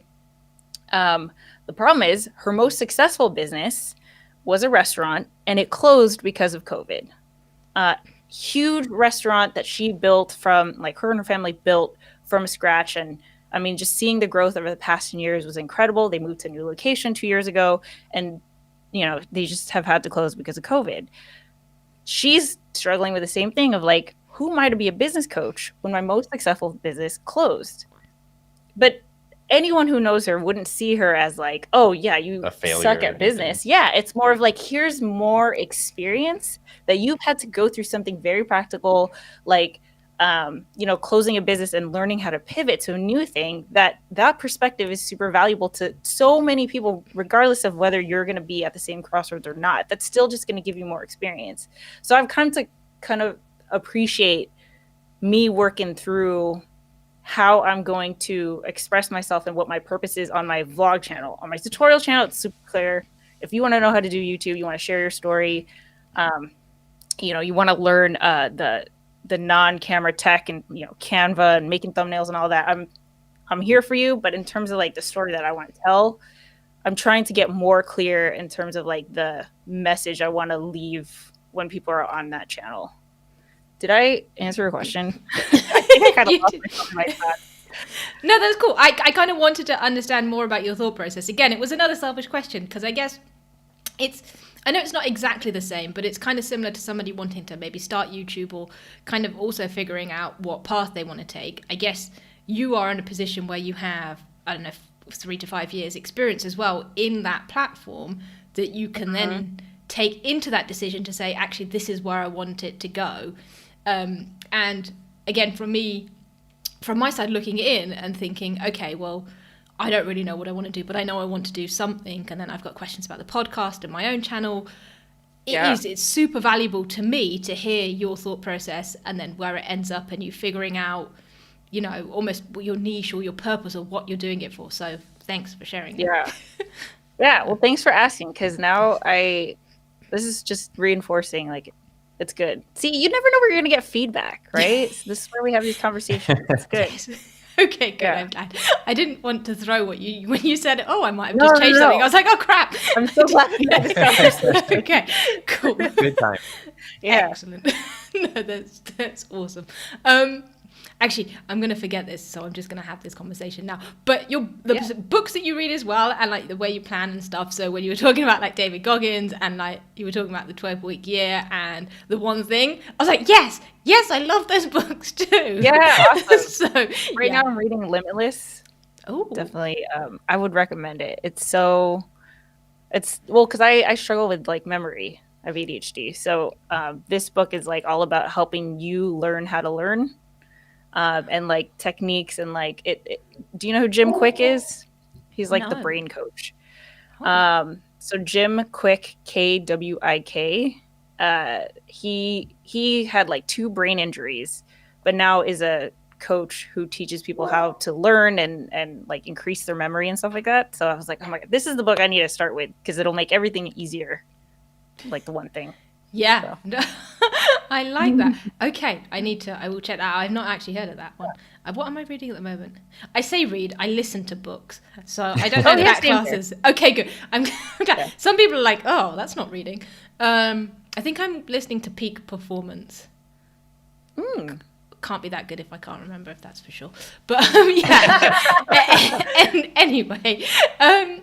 The problem is her most successful business was a restaurant, and it closed because of COVID. Huge restaurant that she built from, like, her and her family built from scratch. And I mean, just seeing the growth over the past 10 years was incredible. They moved to a new location 2 years ago, and they just have had to close because of COVID. She's struggling with the same thing of like, who am I to be a business coach when my most successful business closed? But anyone who knows her wouldn't see her as like, oh yeah, you suck at business. Yeah, it's more of like, here's more experience that you've had to go through something very practical, like closing a business and learning how to pivot to a new thing. That perspective is super valuable to so many people, regardless of whether you're going to be at the same crossroads or not. That's still just going to give you more experience. So I've come to kind of appreciate me working through how I'm going to express myself and what my purpose is on my vlog channel. On my tutorial channel, it's super clear. If you want to know how to do YouTube, you want to share your story, you want to learn the non-camera tech and Canva and making thumbnails and all that, I'm here for you. But in terms of like the story that I want to tell, I'm trying to get more clear in terms of like the message I want to leave when people are on that channel. Did I answer your question? I think I kind of lost myself in my thoughts. No, that's cool. I kind of wanted to understand more about your thought process. Again, it was another selfish question because I guess I know it's not exactly the same, but it's kind of similar to somebody wanting to maybe start YouTube or kind of also figuring out what path they want to take. I guess you are in a position where you have, 3 to 5 years experience as well in that platform that you can then take into that decision to say, actually, this is where I want it to go. And again, from my side looking in and thinking, okay, well, I don't really know what I want to do, but I know I want to do something. And then I've got questions about the podcast and my own channel. It's super valuable to me to hear your thought process and then where it ends up and you figuring out, almost your niche or your purpose or what you're doing it for. So thanks for sharing it. Yeah. Well, thanks for asking. Cause now this is just reinforcing, like, it's good. See, you never know where you're going to get feedback, right? So this is where we have these conversations. It's good. Okay, good. Yeah. I'm glad. I didn't want to throw when you said, I might have just changed something. I was like, oh crap. I'm so glad we had this conversation. Okay, cool. Good time. Yeah. Excellent. No, that's awesome. Actually, I'm gonna forget this, so I'm just gonna have this conversation now. But the books that you read as well, and like the way you plan and stuff. So when you were talking about like David Goggins, and like you were talking about the 12-week year and the One Thing, I was like, yes, I love those books too. Yeah, awesome. So right now I'm reading Limitless. Oh, definitely. I would recommend it. Because I struggle with like memory. I have ADHD, so this book is like all about helping you learn how to learn. And like techniques and like do you know who Jim Quick is? He's like the brain coach. So Jim Quick, Kwik, he had like 2 brain injuries, but now is a coach who teaches people how to learn and like increase their memory and stuff like that. So I was like, oh my God, this is the book I need to start with because it'll make everything easier. Like the One Thing. Yeah. So. I like that. Okay, I will check that out. I've not actually heard of that one. What am I reading at the moment? I say read, I listen to books. So I don't know that classes. Okay, good. Okay. Some people are like, oh, that's not reading. I think I'm listening to Peak Performance. Can't be that good if I can't remember, if that's for sure. But anyway, Tom,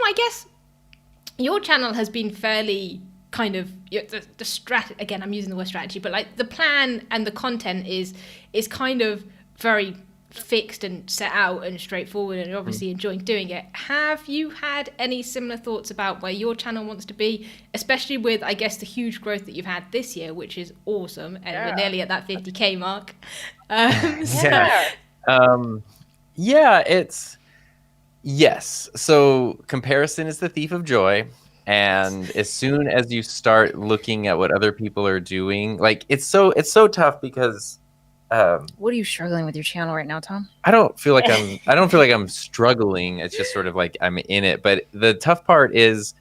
I guess your channel has been fairly kind of the strategy. Again, I'm using the word strategy, but like the plan and the content is kind of very fixed and set out and straightforward, and you're obviously enjoying doing it. Have you had any similar thoughts about where your channel wants to be, especially with, I guess, the huge growth that you've had this year, which is awesome, and we're nearly at that 50K mark. Yes. So comparison is the thief of joy. And as soon as you start looking at what other people are doing, like it's so tough because what are you struggling with your channel right now, Tom? I don't feel like I'm struggling. It's just sort of like I'm in it. But the tough part is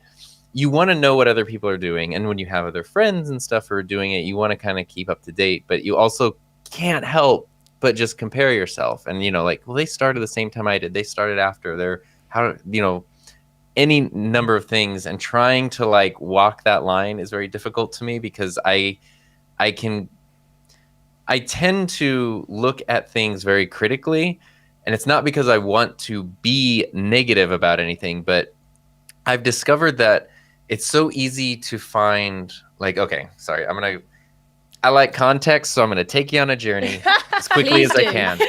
you want to know what other people are doing, and when you have other friends and stuff who are doing it, you want to kind of keep up to date, but you also can't help but just compare yourself. And like, well, they started the same time I did. They started after. Any number of things, and trying to like walk that line is very difficult to me because I tend to look at things very critically, and it's not because I want to be negative about anything, but I've discovered that it's so easy to find like, okay, sorry, I like context, so I'm going to take you on a journey as quickly as I can.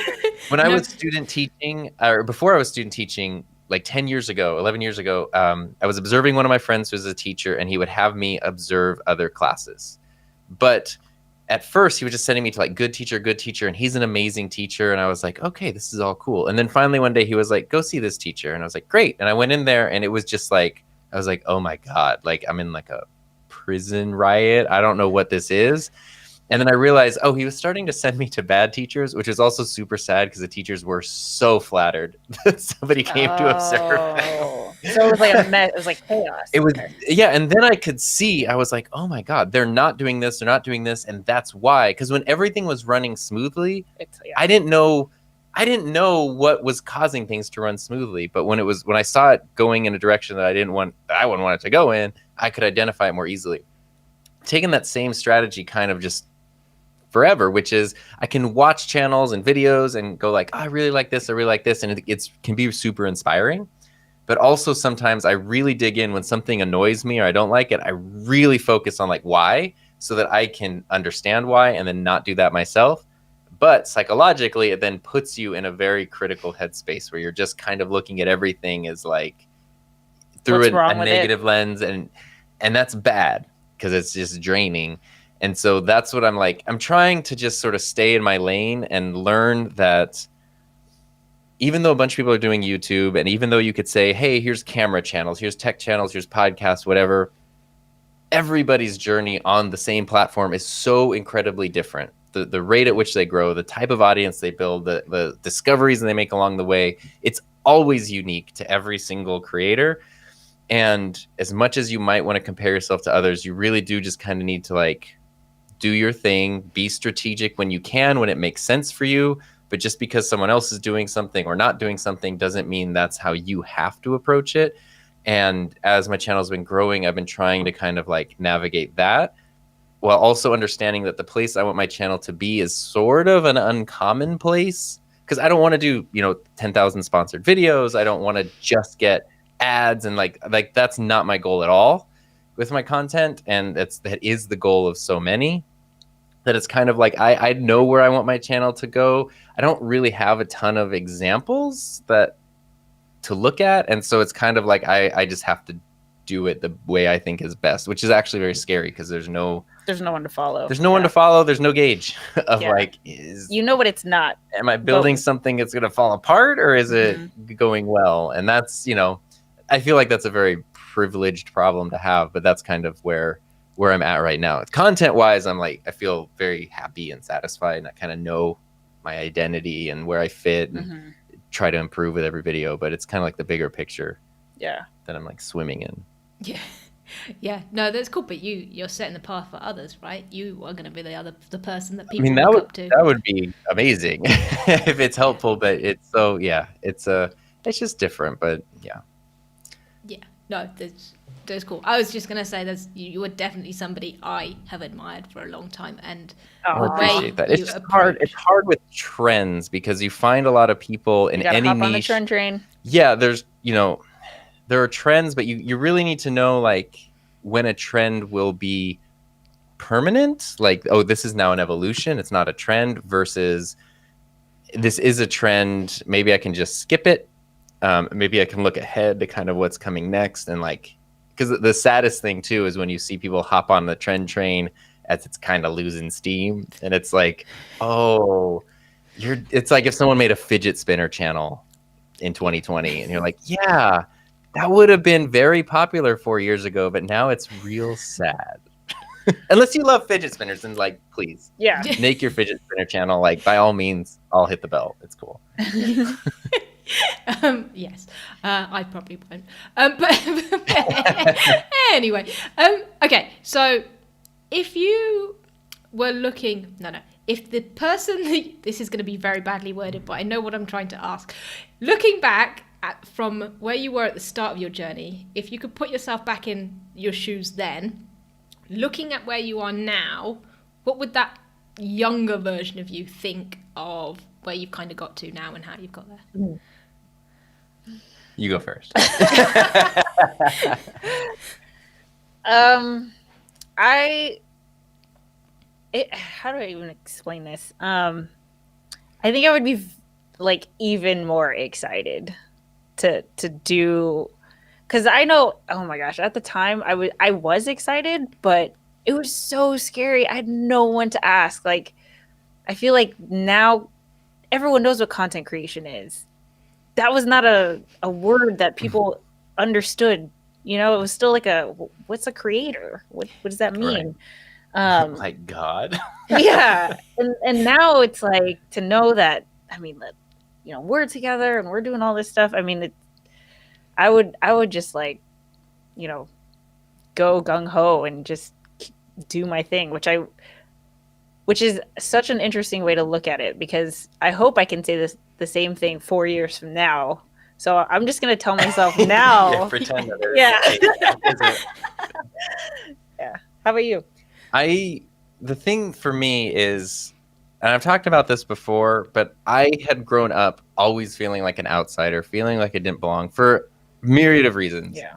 When I was student teaching, or before I was student teaching, like 11 years ago, I was observing one of my friends who was a teacher, and he would have me observe other classes. But at first, he was just sending me to like good teacher, and he's an amazing teacher. And I was like, okay, this is all cool. And then finally one day he was like, go see this teacher. And I was like, great. And I went in there, and it was just like, I was like, oh my God, like I'm in like a prison riot. I don't know what this is. And then I realized, he was starting to send me to bad teachers, which is also super sad because the teachers were so flattered that somebody came to observe. So it was like a mess. It was like chaos. It was, and then I could see, I was like, oh my God, they're not doing this, and that's why. Because when everything was running smoothly, I didn't know what was causing things to run smoothly. But when I saw it going in a direction that I wouldn't want it to go in, I could identify it more easily. Taking that same strategy kind of just forever, which is I can watch channels and videos and go like, I really like this, and it can be super inspiring. But also sometimes I really dig in when something annoys me or I don't like it. I really focus on like why, so that I can understand why and then not do that myself. But psychologically, it then puts you in a very critical headspace where you're just kind of looking at everything as like through a negative lens, and that's bad because it's just draining. And so that's what I'm trying to just sort of stay in my lane and learn that even though a bunch of people are doing YouTube, and even though you could say, hey, here's camera channels, here's tech channels, here's podcasts, whatever, everybody's journey on the same platform is so incredibly different. The rate at which they grow, the type of audience they build, the discoveries they make along the way, it's always unique to every single creator. And as much as you might want to compare yourself to others, you really do just kind of need to like do your thing, be strategic when you can, when it makes sense for you. But just because someone else is doing something or not doing something doesn't mean that's how you have to approach it. And as my channel's been growing, I've been trying to kind of like navigate that. while also understanding that the place I want my channel to be is sort of an uncommon place, because I don't want to do, 10,000 sponsored videos. I don't want to just get ads, and like that's not my goal at all with my content. And that is the goal of so many, that it's kind of like I know where I want my channel to go. I don't really have a ton of examples to look at, and so it's kind of like I just have to do it the way I think is best, which is actually very scary, because there's no one to follow. There's no one to follow. There's no gauge of like, what it's not. Am I building something that's going to fall apart, or is it going well? And that's, I feel like that's a very privileged problem to have, but that's kind of where I'm at right now. Content wise, I'm like, I feel very happy and satisfied, and I kind of know my identity and where I fit, and try to improve with every video. But it's kind of like the bigger picture that I'm like swimming in. Yeah, no, that's cool. But you're setting the path for others, right? You are going to be the person that people look up to. That would be amazing if it's helpful. But it's it's just different. But yeah, no, that's cool. I was just going to say you were definitely somebody I have admired for a long time, and I appreciate that. It's just hard. It's hard with trends, because you find a lot of people in any hop niche. On the trend train. Yeah, there's there are trends, but you really need to know like when a trend will be permanent. Like, oh, this is now an evolution. It's not a trend, versus this is a trend. Maybe I can just skip it. Maybe I can look ahead to kind of what's coming next. And like, because the saddest thing too is when you see people hop on the trend train as it's kind of losing steam, and it's like, oh, it's like if someone made a fidget spinner channel in 2020, and you're like, yeah, that would have been very popular 4 years ago, but now it's real sad. Unless you love fidget spinners, then like, please, make your fidget spinner channel. Like, by all means, I'll hit the bell. It's cool. Yes, I probably won't. But anyway, okay. So, if you were looking, if the person, this is going to be very badly worded, but I know what I'm trying to ask. Looking back from where you were at the start of your journey, if you could put yourself back in your shoes then, looking at where you are now, what would that younger version of you think of where you've kind of got to now and how you've got there? You go first. How do I even explain this? I think I would be like even more excited to do, because I know, oh my gosh, at the time I was excited, but it was so scary. I had no one to ask. Like, I feel like now everyone knows what content creation is. That was not a word that people understood. It was still like what's a creator? What does that mean? Right. My God. Yeah. And now it's like, to know that, I mean, that, we're together and we're doing all this stuff. I mean, I would just like, go gung ho and just do my thing, which is such an interesting way to look at it, because I hope I can say the same thing 4 years from now. So I'm just going to tell myself now. Pretend that Yeah. How about you? The thing for me is, and I've talked about this before, but I had grown up always feeling like an outsider, feeling like I didn't belong for a myriad of reasons. Yeah.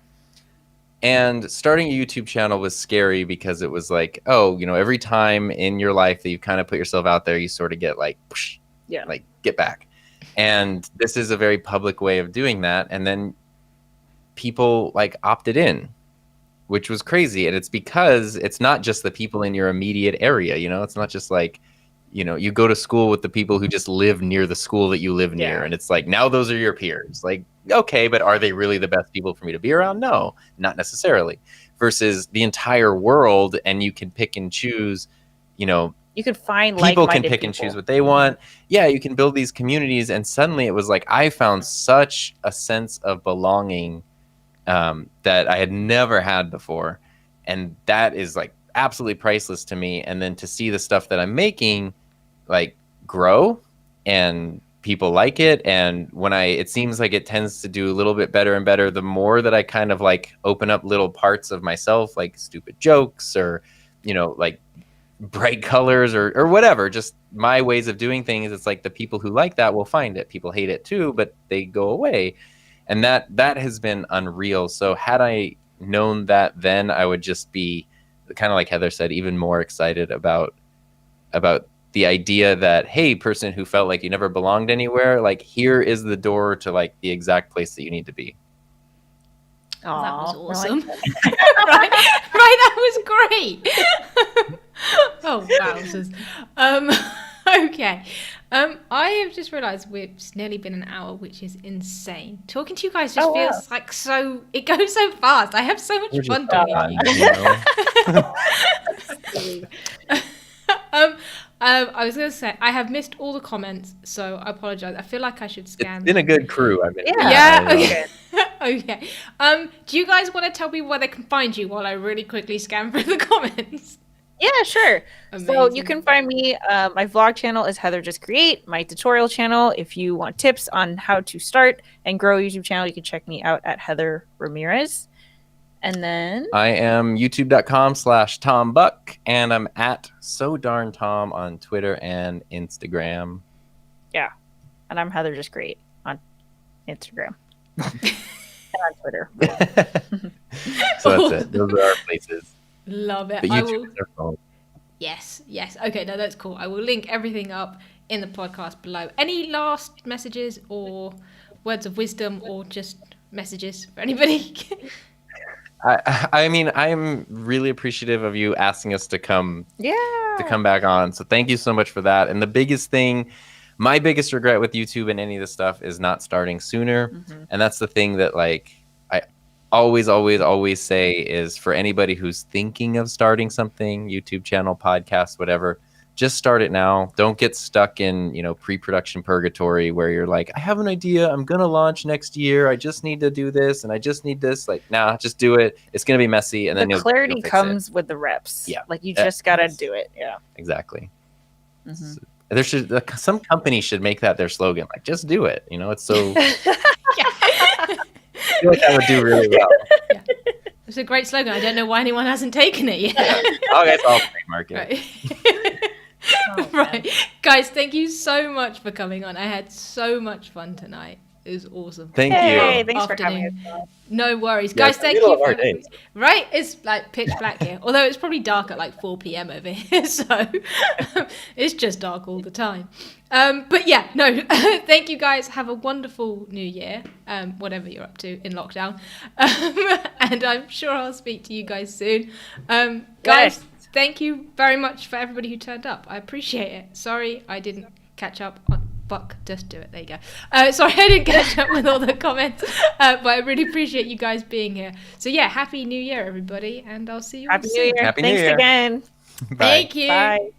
And starting a YouTube channel was scary, because it was like, oh, every time in your life that you kind of put yourself out there, you sort of get like, whoosh, like, get back. And this is a very public way of doing that. And then people like opted in, which was crazy. And it's because it's not just the people in your immediate area. It's not just like, you go to school with the people who just live near the school that you live near. And it's like, now those are your peers. Like, okay, but are they really the best people for me to be around? No, not necessarily. Versus the entire world, and you can pick and choose, you could find people can pick and choose what they want. Yeah, you can build these communities. And suddenly it was like, I found such a sense of belonging that I had never had before. And that is like absolutely priceless to me. And then to see the stuff that I'm making like grow, and people like it. And when it seems like it tends to do a little bit better and better, the more that I kind of like open up little parts of myself, like stupid jokes or, like bright colors or whatever, just my ways of doing things. It's like the people who like that will find it. People hate it too, but they go away. And that has been unreal. So had I known that then, I would just be kind of like Heather said, even more excited about the idea that, hey, person who felt like you never belonged anywhere, like here is the door to like the exact place that you need to be. Oh, that was awesome. Like right, that was great. Oh, wowzers. Okay. I have just realised it's nearly been an hour, which is insane. Talking to you guys just feels like it goes so fast. I have so much fun doing it. I was going to say, I have missed all the comments, so I apologise. I feel like I should scan. It's been a good crew. Okay. Okay. Do you guys want to tell me where they can find you while I really quickly scan through the comments? Yeah, sure. Amazing. So you can find me. My vlog channel is Heather Just Create. My tutorial channel, if you want tips on how to start and grow a YouTube channel, you can check me out at Heather Ramirez. And then I am youtube.com/Tom Buck, and I'm at So Darn Tom on Twitter and Instagram. Yeah. And I'm Heather Just Create on Instagram. And on Twitter. So that's it. Those are our places. Love it. But YouTube is our phone. Yes. Okay, no, that's cool. I will link everything up in the podcast below. Any last messages or words of wisdom or just messages for anybody? I mean, I'm really appreciative of you asking us to come back on. So thank you so much for that. And the biggest thing, my biggest regret with YouTube and any of this stuff is not starting sooner. Mm-hmm. And that's the thing that like I always say is for anybody who's thinking of starting something, YouTube channel, podcast, whatever, just start it now. Don't get stuck in, pre-production purgatory where you're like, I have an idea. I'm going to launch next year. I just need to do this. And I just need this. Like, nah, just do it. It's going to be messy. And then the clarity comes with the reps. Yeah. Like you just got to do it. Yeah, exactly. Mm-hmm. There should, some company should make that their slogan. Like, just do it. It's so, I feel like that would do really well. Yeah. It's a great slogan. I don't know why anyone hasn't taken it yet. Oh, guys, I'll trademark it. Right. Right. Guys, thank you so much for coming on. I had so much fun tonight. It was awesome. Thank you. Thanks for coming. No worries. Guys, thank you. Our days. Right? It's like pitch black here. Although it's probably dark at like 4 p.m. over here. So it's just dark all the time. But yeah, no, thank you guys. Have a wonderful new year, whatever you're up to in lockdown. And I'm sure I'll speak to you guys soon. Guys, thank you very much for everybody who turned up. I appreciate it. Sorry I didn't catch up on Buck, just do it. There you go. Sorry I didn't catch up with all the comments, but I really appreciate you guys being here. So yeah, Happy New Year, everybody, and I'll see you Happy New Year. Happy New Year. Thanks again. Bye. Thank you. Bye.